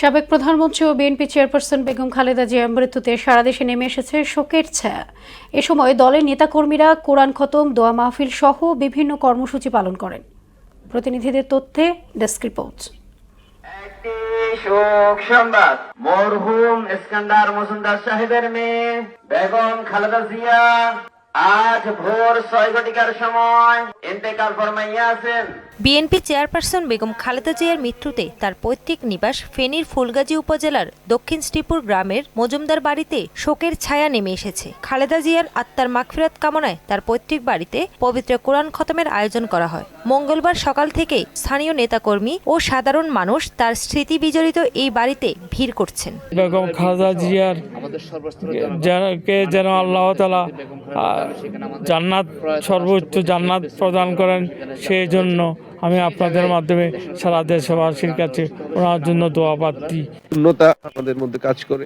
সাবেক প্রধানমন্ত্রী ও BNP chairperson Begum Khaleda জিয়ার মৃত্যুতে সারা দেশে নেমে এসেছে শোকের ছায়া। এ সময় দলের নেতাকর্মীরা কোরআন খতম, দোয়া মাহফিল সহ বিভিন্ন কর্মসূচি পালন করেন। প্রতিনিধিদের তথ্যে ডেস্ক রিপোর্ট। একটি শোক সংবাদ, মরহুম ইস্কান্দার মজুমদার সাহেবের মেয়ে বেগম খালেদা জিয়া আজ ভোর 6 ঘটিকার সময় ইন্তেকাল ফরমাইয়াছেন। বিএনপি চেয়ারপারসন বেগম খালেদা জিয়ার মৃত্যুতে তার পৈতৃক নিবাস ফেনীর ফুলগাজী উপজেলার দক্ষিণ শ্রীপুর গ্রামের মজুমদার বাড়িতে শোকের ছায়া নেমে এসেছে। খালেদা জিয়ার আত্মার মাগফিরাত কামনায় তার পৈতৃক বাড়িতে পবিত্র কোরআন খতমের আয়োজন করা হয়। মঙ্গলবার সকাল থেকেই স্থানীয় নেতাকর্মী ও সাধারণ মানুষ তার স্মৃতি বিজড়িত এই বাড়িতে ভিড় করছেন। বেগম খালেদা জিয়ার যেন আল্লাহ তাআলা জান্নাত, সর্বোচ্চ জান্নাত প্রদান করেন, সেই জন্য আমি আপনাদের মাধ্যমে সারা দেশবাসীর কাছে ওনার জন্য দোয়া প্রার্থী। শূন্যতা আমাদের মধ্যে কাজ করে।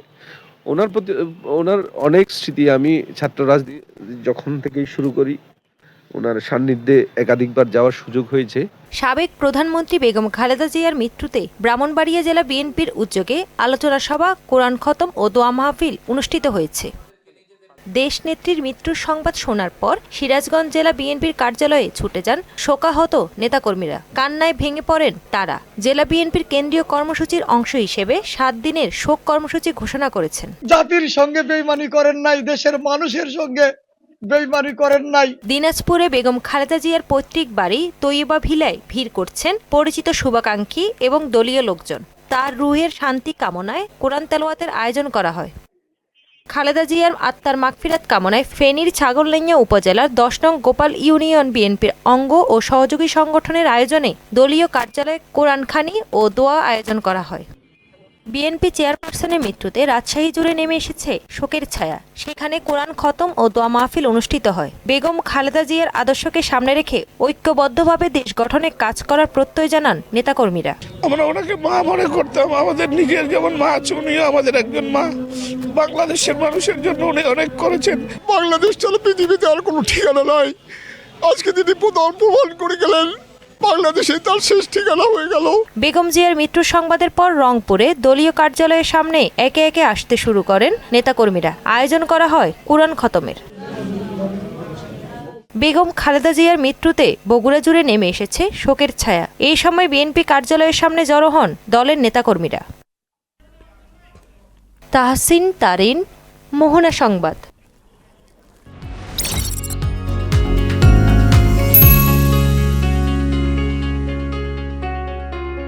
ওনার প্রতি ওনার অনেক স্মৃতি আমি ছাত্র রাজনীতি যখন থেকেই শুরু করি, ওনার সান্নিধ্যে একাধিকবার যাওয়ার সুযোগ হয়েছে। সাবেক প্রধানমন্ত্রী বেগম খালেদা জিয়ার মৃত্যুতে ব্রাহ্মণবাড়িয়া জেলা বিএনপির উদ্যোগে আলোচনা সভা, কোরআন খতম ও দোয়া মাহফিল অনুষ্ঠিত হয়েছে। দেশনেত্রীর মৃত্যুর সংবাদ শোনার পর সিরাজগঞ্জ জেলা বিএনপির কার্যালয়ে ছুটে যান শোকাহত নেতাকর্মীরা। কান্নায় ভেঙে পড়েন তারা। জেলা বিএনপির কেন্দ্রীয় কর্মসূচির অংশ হিসেবে 7 দিনের শোক কর্মসূচি ঘোষণা করেছেন। জাতির সঙ্গে বেইমানি করেন নাই, দেশের মানুষের সঙ্গে বেইমানি করেন নাই। দিনাজপুরে বেগম খালেদা জিয়ার পৈতৃক বাড়ি তৈয়বা ভিলায় ভিড় করছেন পরিচিত শুভাকাঙ্ক্ষী এবং দলীয় লোকজন। তার রুহের শান্তি কামনায় কোরআন তেলাওয়াতের আয়োজন করা হয়। খালেদা জিয়ার আত্মার মাগফিরাত কামনায় ফেনীর ছাগলনাইয়া উপজেলার 10 নং গোপাল ইউনিয়ন বিএনপির অঙ্গ ও সহযোগী সংগঠনের আয়োজনে দলীয় কার্যালয়ে কোরআনখানি ও দোয়া আয়োজন করা হয়। বিএনপি চেয়ারপারসনের মৃত্যুতে রাজশাহী জুড়ে নেমে এসেছে শোকের ছায়া। সেখানে কোরআন খতম ও দোয়া মাহফিল অনুষ্ঠিত হয়। বেগম খালেদা জিয়ার আদর্শকে সামনে রেখে ঐক্যবদ্ধভাবে দেশ গঠনে কাজ করার প্রত্যয় জানান নেতাকর্মীরা। আমরা ওনাকে মা মনে করতাম, আমাদের নিজের যেমন মা আছে, উনিও আমাদের একজন মা। বাংলাদেশের মানুষের জন্য উনি অনেক করেছেন। বাংলাদেশ চলে পৃথিবীতে আর কোনো ঠিকানা নয়। আজকে তিনি প্রমাণ করে গেলেন, বাংলাদেশে তার শেষ ঠিকানা হয়ে গেল। বেগম জিয়ার মৃত্যুর সংবাদের পর রংপুরে দলীয় কার্যালয়ের সামনে একে একে আসতে শুরু করেন নেতাকর্মীরা। আয়োজন করা হয় কোরআন খতমের। বেগম খালেদা জিয়ার মৃত্যুতে বগুড়া জুড়ে নেমে এসেছে শোকের ছায়া। এই সময় বিএনপি কার্যালয়ের সামনে জড়ো হন দলের নেতাকর্মীরা। তাহসিন তারিন, মোহনা সংবাদ।